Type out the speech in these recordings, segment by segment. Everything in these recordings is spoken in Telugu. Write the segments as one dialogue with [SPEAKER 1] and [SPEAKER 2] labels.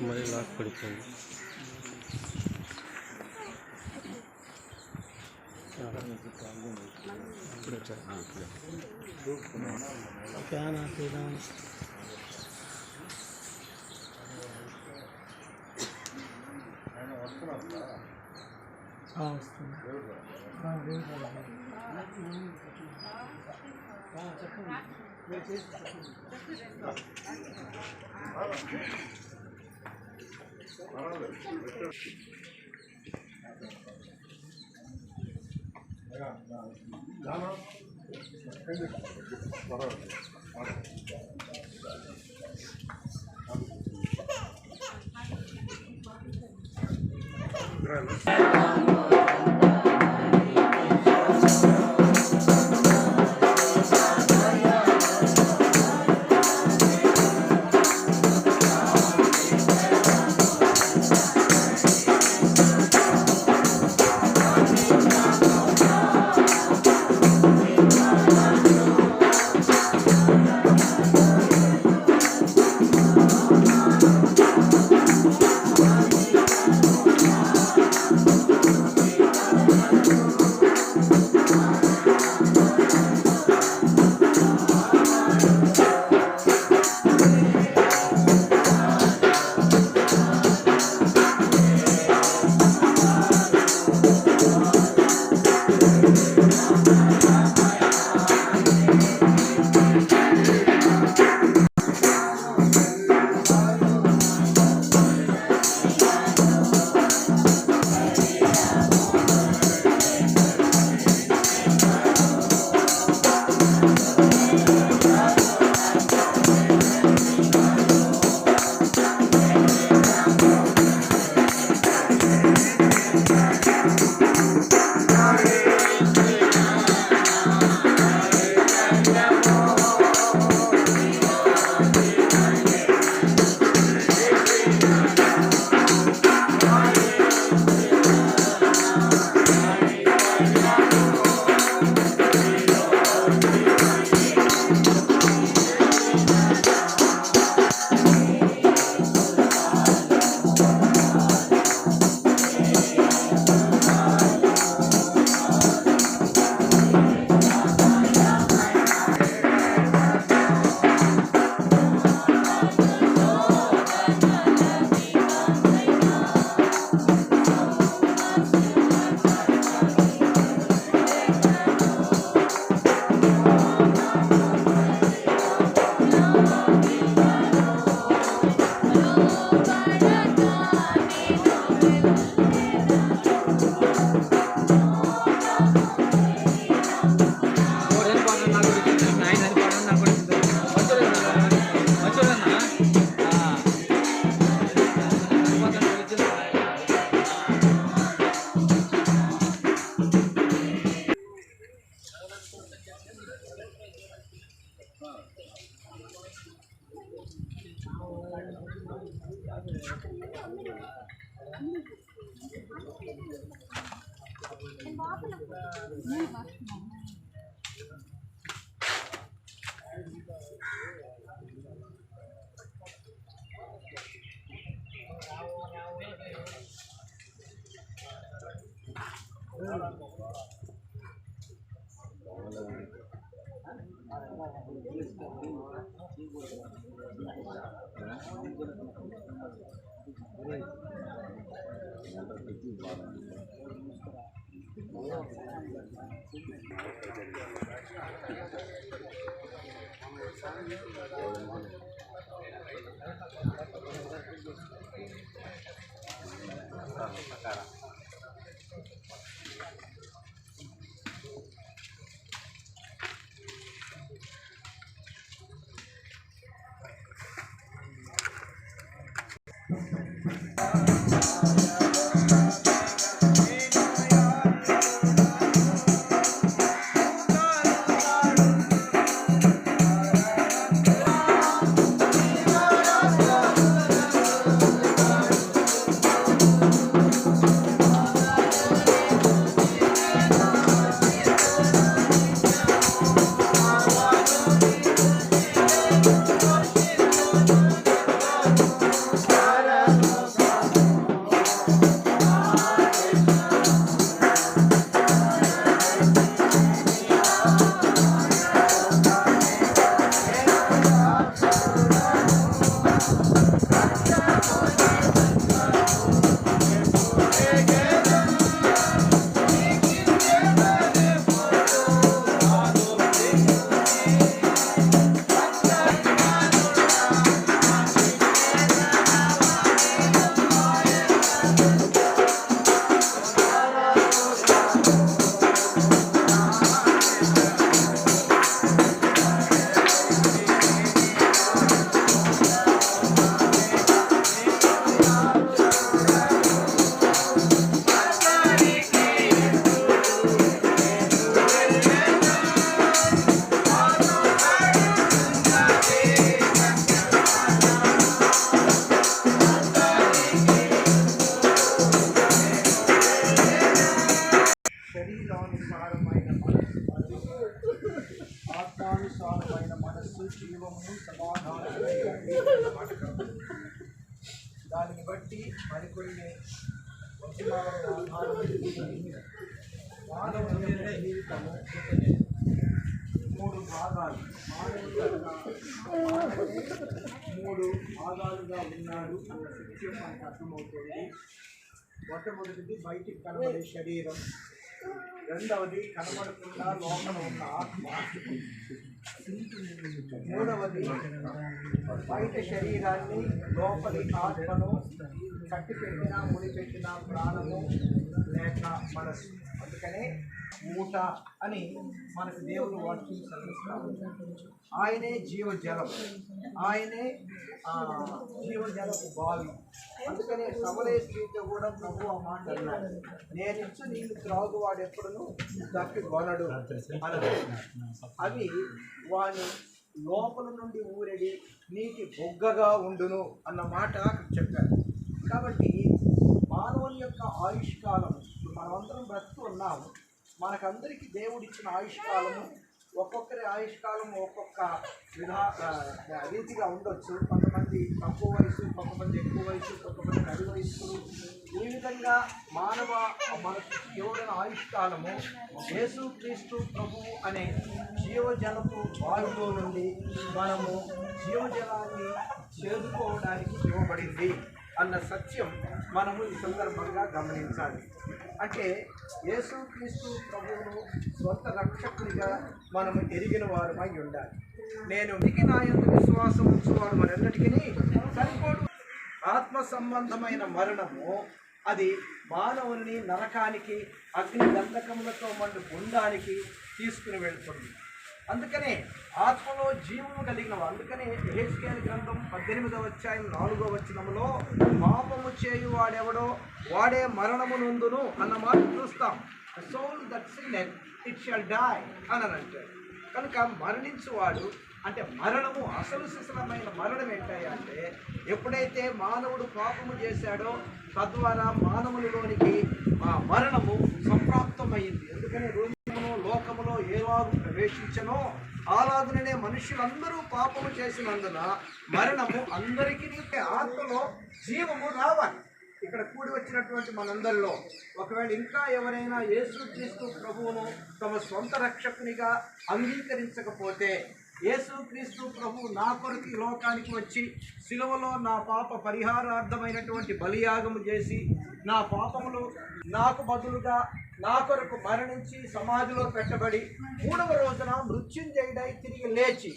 [SPEAKER 1] మరి లాక్ పడిపోయింది. ఫ్యాన్ ఆపేదా?
[SPEAKER 2] సమాధానం దానిని బట్టి మరికొన్ని మానవుని జీవితము మూడు భాగాలు మూడు భాగాలుగా ఉన్నాడు అన్న సత్యం మనకు అర్థమవుతుంది. మొట్టమొదటిది బయటికి కనబడే శరీరం, రెండవది కనబడకుండా లోపల ఉన్న ఆత్మ, మూడవది బయట శరీరాన్ని లోపలి ఆత్మను కట్టిపెట్టిన ముడిపెట్టిన ప్రాణము లేక మనసు. అందుకనే మూట అని మనకు దేవుడు వాక్యం సెలవిస్తాడు. ఆయనే జీవజలం, ఆయనే జీవజలపు బావి. అందుకనే సమలే స్త్రీతో కూడా ప్రభు ఆ మాట అన్నాడు, నేనిచ్చు నీళ్ళు త్రాగువాడు ఎప్పుడును దప్పి కొనడు అన్నది. అవి వాని లోపల నుండి ఊరెడి నీటి బొగ్గగా ఉండును అన్న మాట చెప్పారు. కాబట్టి మానవుని యొక్క ఆయుష్కాలం, మనమందరం బ్రతుకు ఉన్నాము, మనకందరికీ దేవుడిచ్చిన ఆయుష్కాలము ఒక్కొక్కరి ఆయుష్కాలం ఒక్కొక్క రీతిగా ఉండొచ్చు. కొంతమంది తక్కువ వయసు, కొంతమంది ఎక్కువ వయసు, కొంతమంది నడి వయస్సులు. ఈ విధంగా మనకు ఎవరైన ఆయుష్కాలము యేసుక్రీస్తు ప్రభువు అనే జీవజలపు బావిలో నుండి మనము జీవజలాన్ని చేదుకోవడానికి ఇవ్వబడింది అన్న సత్యం మనము ఈ సందర్భంగా గమనించాలి. అంటే యేసుక్రీస్తు ప్రభువును స్వంత రక్షకునిగా మనము ఎరిగిన వారమై ఉండాలి. నేను నా యందు విశ్వాసం ఉంచువాడు మరెన్నటికీ సరిపోడు. ఆత్మ సంబంధమైన మరణము అది మానవుని నరకానికి, అగ్ని గంధకములతో మండు గుండానికి తీసుకుని వెళ్తుంది. అందుకనే ఆత్మలో జీవము కలిగిన అందుకనే యెహెజ్కేలు గ్రంథం 18వ అధ్యాయం 4వ వచనములో పాపము చేయువాడెవడో వాడే మరణము నొందును అన్న మాట చూస్తాం. Soul that sinneth it shall die అని అంటాడు. కనుక మరణించువాడు అంటే మరణము అసలు శిశలమైన మరణం ఏంటయ్యా అంటే ఎప్పుడైతే మానవుడు పాపము చేశాడో తద్వారా మానవునిలోనికి ఆ మరణము సంప్రాప్తమైంది. ఎందుకని లోకములో ఏలాగు ప్రవేశించనో అలాగుననే మనుషులందరూ పాపము చేసినందున మరణము అందరికీ ఆత్మలో జీవము రావాలి. ఇక్కడ కూడి వచ్చినటువంటి మనందరిలో ఒకవేళ ఇంకా ఎవరైనా యేసుక్రీస్తు ప్రభువును తమ సొంత రక్షకునిగా అంగీకరించకపోతే, యేసుక్రీస్తు ప్రభువు నా కొరకు ఈ లోకానికి వచ్చి సిలువలో నా పాప పరిహారార్థమైనటువంటి బలియాగము చేసి నా పాపములు నాకు బదులుగా నా కొరకు మరణించి సమాధిలో పెట్టబడి 3వ రోజున మృత్యుంజయుడై తిరిగి లేచి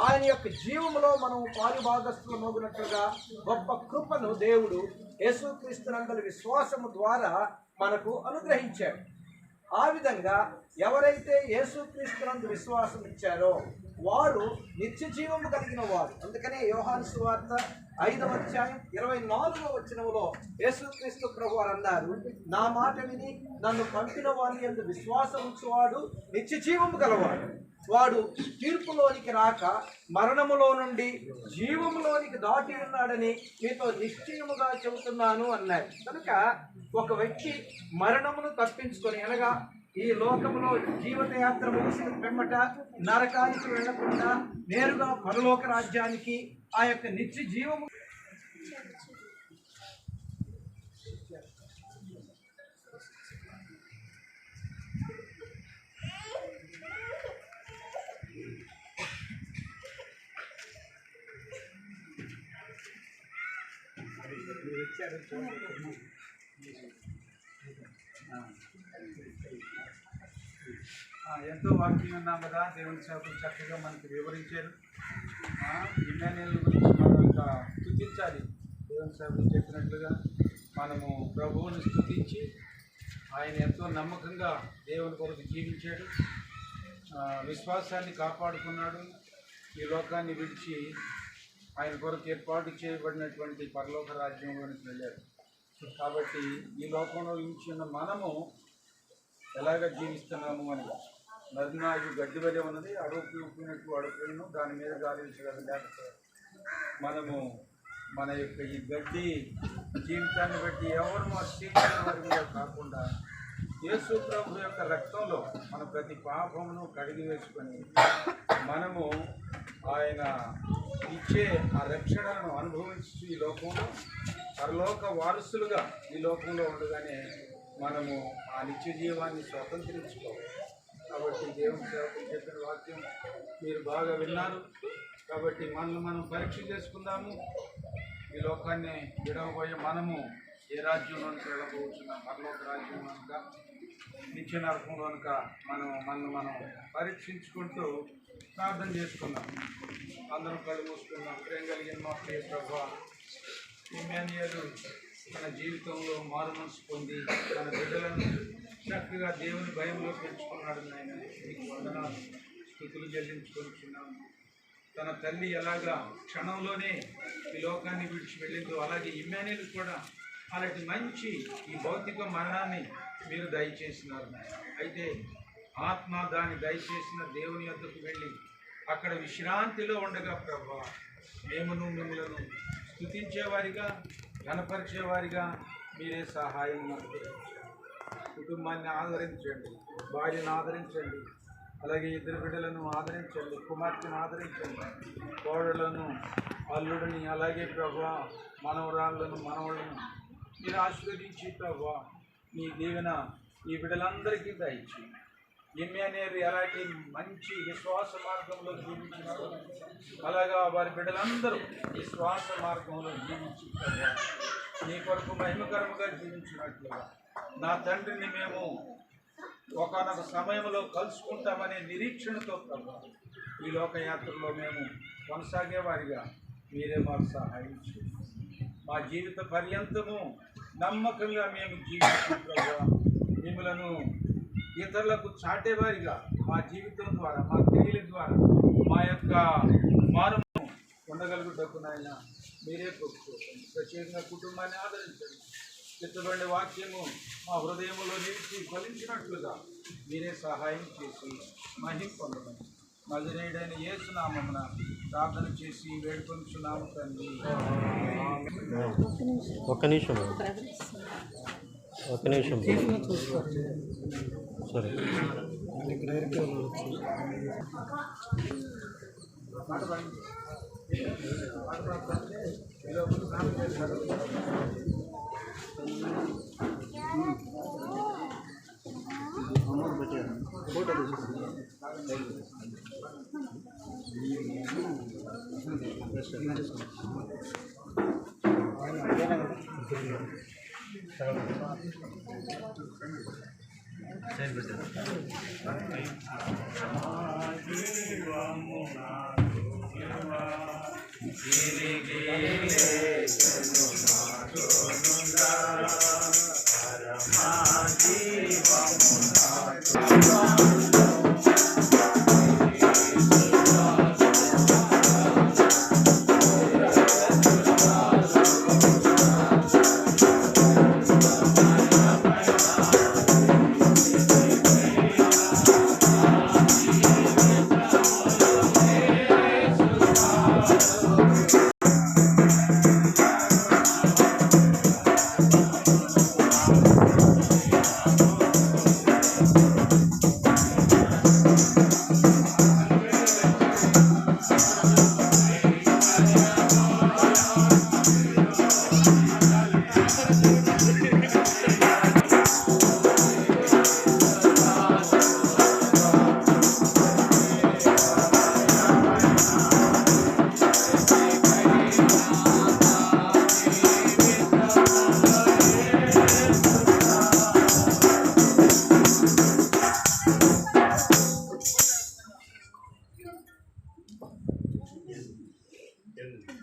[SPEAKER 2] ఆయన యొక్క జీవములో మనం పాలుభాగస్థులమగునట్లుగా గొప్ప కృపను దేవుడు యేసుక్రీస్తునందలి విశ్వాసము ద్వారా మనకు అనుగ్రహించాడు. ఆ విధంగా ఎవరైతే యేసుక్రీస్తునందు విశ్వాసం ఇచ్చారో వారు నిత్య జీవము కలిగిన వారు. అందుకనే యోహాను సువార్త 5వ అధ్యాయం 24వ వచనములో యేసుక్రీస్తు ప్రభువారు అన్నారు, నా మాట విని నన్ను పంపిన వాని యందు విశ్వాసం ఉంచువాడు నిత్య జీవము గలవాడు. వాడు తీర్పులోనికి రాక మరణములో నుండి జీవములోనికి దాటి ఉన్నాడని మీతో నిశ్చయముగా చెబుతున్నాను అన్నారు. కనుక ఒక వ్యక్తి మరణమును తప్పించుకొని అనగా ఈ లోకంలో జీవితయాత్ర ముగిసిన పిమ్మట నరకానికి వెళ్లకుండా నేరుగా పరలోక రాజ్యానికి ఆ యొక్క నిత్య జీవము ఎంతో వాక్యం ఉన్నాం కదా, దేవుని సేవకులు చక్కగా మనకి వివరించారు. ఇమ్మానుయేల్ గురించి మనం ఇంకా స్తుతించాలి. దేవుని సేవకులు చెప్పినట్లుగా మనము ప్రభువుని స్తుతించి ఆయన ఎంతో నమ్మకంగా దేవుని కొరకు జీవించాడు, విశ్వాసాన్ని కాపాడుకున్నాడు. ఈ లోకాన్ని విడిచి ఆయన కొరకు ఏర్పాటు చేయబడినటువంటి పరలోక రాజ్యంలోనికి వెళ్ళాడు. కాబట్టి ఈ లోకంలో ఉన్న మనము ఎలాగ జీవిస్తున్నాము అని నదినాయు గడ్డి వలె ఉన్నది, అడుగునట్టు అడుగును దాని మీద గాలించగల లేకపోతే మనము మన యొక్క ఈ గడ్డి జీవితాన్ని బట్టి ఎవరు వారి కాకుండా యేసు ప్రభు యొక్క రక్తంలో మన ప్రతి పాపమును కడిగి వేసుకొని మనము
[SPEAKER 3] ఆయన ఇచ్చే ఆ రక్షణను అనుభవించి ఈ లోకంలో పరలోక వారసులుగా ఈ లోకంలో ఉండగానే మనము ఆ నిత్య జీవాన్ని స్వతంత్రించుకోవాలి. కాబట్టి దేవుని సేవకులు చెప్పిన వాక్యం మీరు బాగా విన్నారు. కాబట్టి మనల్ని మనం పరీక్ష చేసుకుందాము. ఈ లోకాన్ని విడవబోయే మనము ఏ రాజ్యంలోనికి వెళ్ళబోతున్నాం, పరలోక రాజ్యం కనుక నిత్య నరకం కనుక మనల్ని మనం పరీక్షించుకుంటూ ప్రార్థన చేసుకుందాం. అందరం కళ్ళు మూసుకుందాం. ప్రేమ కలిగిన మా ప్రియ ప్రభువా, ఇమ్మానుయేలు తన జీవితంలో మారు మనసు పొంది తన బిడ్డలను చక్కగా దేవుని భయంలో పెంచుకున్నాడు. ఆయన మీకు వందనాలు, స్తుతులు చెల్లించుకుంటున్నాము. తన తల్లి ఎలాగా క్షణంలోనే ఈ లోకాన్ని విడిచి వెళ్ళిందో అలాగే ఇమ్మానుయేలు కూడా అలాంటి మంచి ఈ భౌతిక మరణాన్ని మీరు దయచేసినారు. అయితే ఆత్మ దాన్ని దయచేసిన దేవుని యొద్దకు వెళ్ళి అక్కడ విశ్రాంతిలో ఉండగా ప్రభువా, మేమును మిమ్మల్ని స్తుతించేవారిగా ఘనపరిచేవారిగా మీరే సహాయం మనకు. కుటుంబాన్ని ఆదరించండి, భార్యను ఆదరించండి, అలాగే ఇద్దరు బిడ్డలను ఆదరించండి, కుమార్తెను ఆదరించండి, కోడళ్లను, అల్లుడిని, అలాగే ప్రభువా మనవరాళ్ళను, మనవళ్ళను మీరు ఆశీర్వదించి ప్రభువా మీ దీవెన ఈ బిడ్డలందరికీ దయచి ఇమ్మానుయేలు ఎలాంటి మంచి విశ్వాస మార్గంలో జీవించినారో అలాగా వారి బిడ్డలందరూ విశ్వాస మార్గంలో జీవించి నీ కొరకు మహిమకరముగా జీవించినట్లుగా నా తండ్రిని మేము ఒకనొక సమయంలో కలుసుకుంటామనే నిరీక్షణతో ప్రభావ ఈ లోకయాత్రలో మేము కొనసాగేవారిగా మీరే మాకు సహాయం చేయండి. మా జీవిత పర్యంతము నమ్మకంగా మేము జీవించిన ప్రభావ మిమ్మలను ఇతరులకు చాటేవారిగా మా జీవితం ద్వారా, మా క్రియల ద్వారా, మా యొక్క మానవం ఉండగలుగుటకు నాయన మీరే కోరుకోండి. ప్రత్యేకంగా కుటుంబాన్ని ఆదరించండి. చిత్తబడిన వాక్యము మా హృదయంలో నిలిచి ఫలించినట్లుగా మీరే సహాయం చేసి మహిమ పొందమని నజరేయుడైన యేసు నామమున ప్రార్థన చేసి వేడుకొంచున్నాము తండ్రి.
[SPEAKER 1] ఒక్క నిమిషం సరే.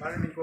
[SPEAKER 3] మరి నీకు